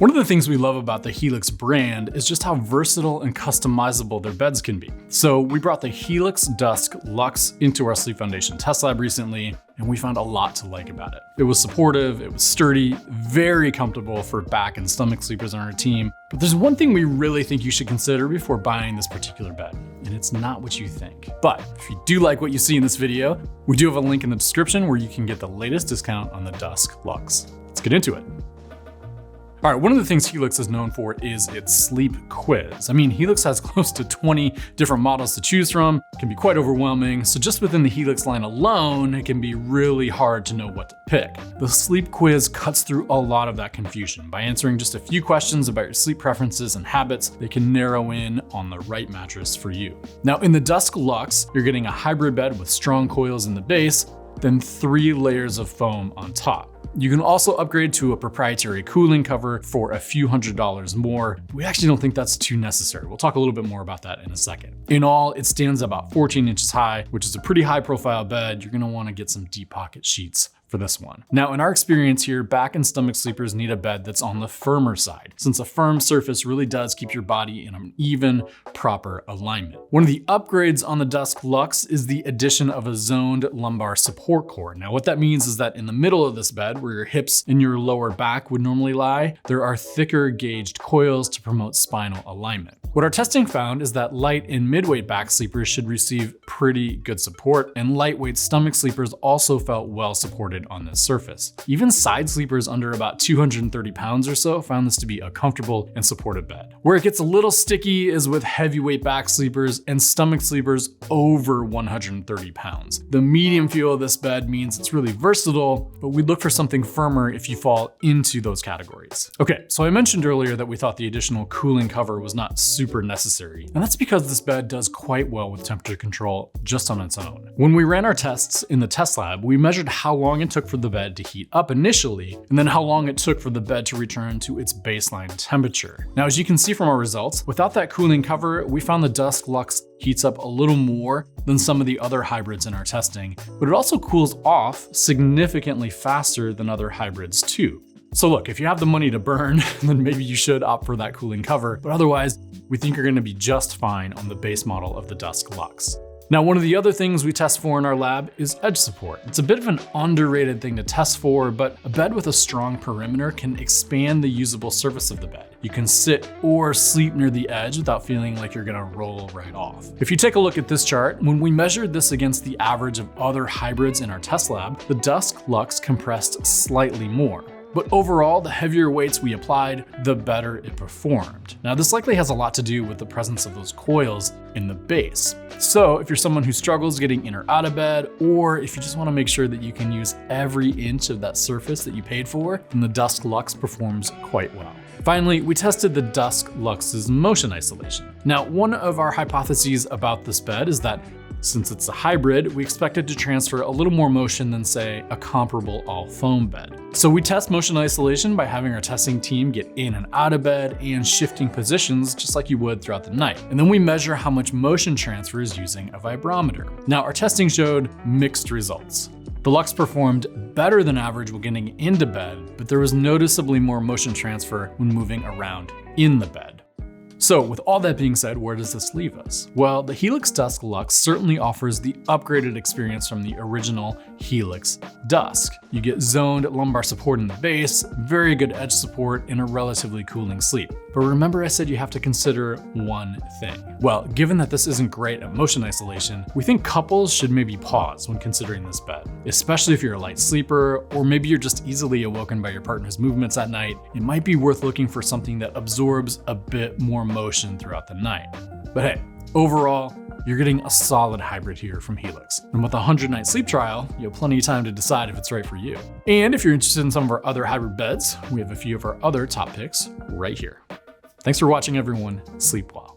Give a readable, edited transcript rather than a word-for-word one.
One of the things we love about the Helix brand is just how versatile and customizable their beds can be. So we brought the Helix Dusk Luxe into our Sleep Foundation test lab recently, and we found a lot to like about it. It was supportive, it was sturdy, very comfortable for back and stomach sleepers on our team. But there's one thing we really think you should consider before buying this particular bed, and it's not what you think. But if you do like what you see in this video, we do have a link in the description where you can get the latest discount on the Dusk Luxe. Let's get into it. All right, one of the things Helix is known for is its sleep quiz. I mean, Helix has close to 20 different models to choose from. It can be quite overwhelming. So just within the Helix line alone, it can be really hard to know what to pick. The sleep quiz cuts through a lot of that confusion. By answering just a few questions about your sleep preferences and habits, they can narrow in on the right mattress for you. Now, in the Dusk Luxe, you're getting a hybrid bed with strong coils in the base, then 3 layers of foam on top. You can also upgrade to a proprietary cooling cover for a few $100s more. We actually don't think that's too necessary. We'll talk a little bit more about that in a second. In all, it stands about 14 inches high, which is a pretty high profile bed. You're gonna wanna get some deep pocket sheets for this one. Now, in our experience here, back and stomach sleepers need a bed that's on the firmer side, since a firm surface really does keep your body in an even, proper alignment. One of the upgrades on the Dusk Luxe is the addition of a zoned lumbar support cord. Now, what that means is that in the middle of this bed, where your hips and your lower back would normally lie, there are thicker gauged coils to promote spinal alignment. What our testing found is that light and midweight back sleepers should receive pretty good support, and lightweight stomach sleepers also felt well supported on this surface. Even side sleepers under about 230 pounds or so found this to be a comfortable and supportive bed. Where it gets a little sticky is with heavyweight back sleepers and stomach sleepers over 130 pounds. The medium feel of this bed means it's really versatile, but we'd look for something firmer if you fall into those categories. Okay, so I mentioned earlier that we thought the additional cooling cover was not super necessary, and that's because this bed does quite well with temperature control just on its own. When we ran our tests in the test lab, we measured how long it took for the bed to heat up initially, and then how long it took for the bed to return to its baseline temperature. Now, as you can see from our results, without that cooling cover, we found the Dusk Luxe heats up a little more than some of the other hybrids in our testing, but it also cools off significantly faster than other hybrids too. So look, if you have the money to burn, then maybe you should opt for that cooling cover, but otherwise, we think you're gonna be just fine on the base model of the Dusk Luxe. Now, one of the other things we test for in our lab is edge support. It's a bit of an underrated thing to test for, but a bed with a strong perimeter can expand the usable surface of the bed. You can sit or sleep near the edge without feeling like you're gonna roll right off. If you take a look at this chart, when we measured this against the average of other hybrids in our test lab, the Dusk Luxe compressed slightly more. But overall, the heavier weights we applied, the better it performed. Now, this likely has a lot to do with the presence of those coils in the base. So if you're someone who struggles getting in or out of bed, or if you just wanna make sure that you can use every inch of that surface that you paid for, then the Dusk Luxe performs quite well. Finally, we tested the Dusk Luxe's motion isolation. Now, one of our hypotheses about this bed is that since it's a hybrid, we expect it to transfer a little more motion than, say, a comparable all-foam bed. So we test motion isolation by having our testing team get in and out of bed and shifting positions just like you would throughout the night. And then we measure how much motion transfer is using a vibrometer. Now, our testing showed mixed results. The Luxe performed better than average when getting into bed, but there was noticeably more motion transfer when moving around in the bed. So with all that being said, where does this leave us? Well, the Helix Dusk Luxe certainly offers the upgraded experience from the original Helix Dusk. You get zoned lumbar support in the base, very good edge support, and a relatively cooling sleep. But remember I said you have to consider one thing. Well, given that this isn't great at motion isolation, we think couples should maybe pause when considering this bed, especially if you're a light sleeper, or maybe you're just easily awoken by your partner's movements at night. It might be worth looking for something that absorbs a bit more motion throughout the night. But hey, overall, you're getting a solid hybrid here from Helix. And with a 100-night sleep trial, you have plenty of time to decide if it's right for you. And if you're interested in some of our other hybrid beds, we have a few of our other top picks right here. Thanks for watching, everyone. Sleep well.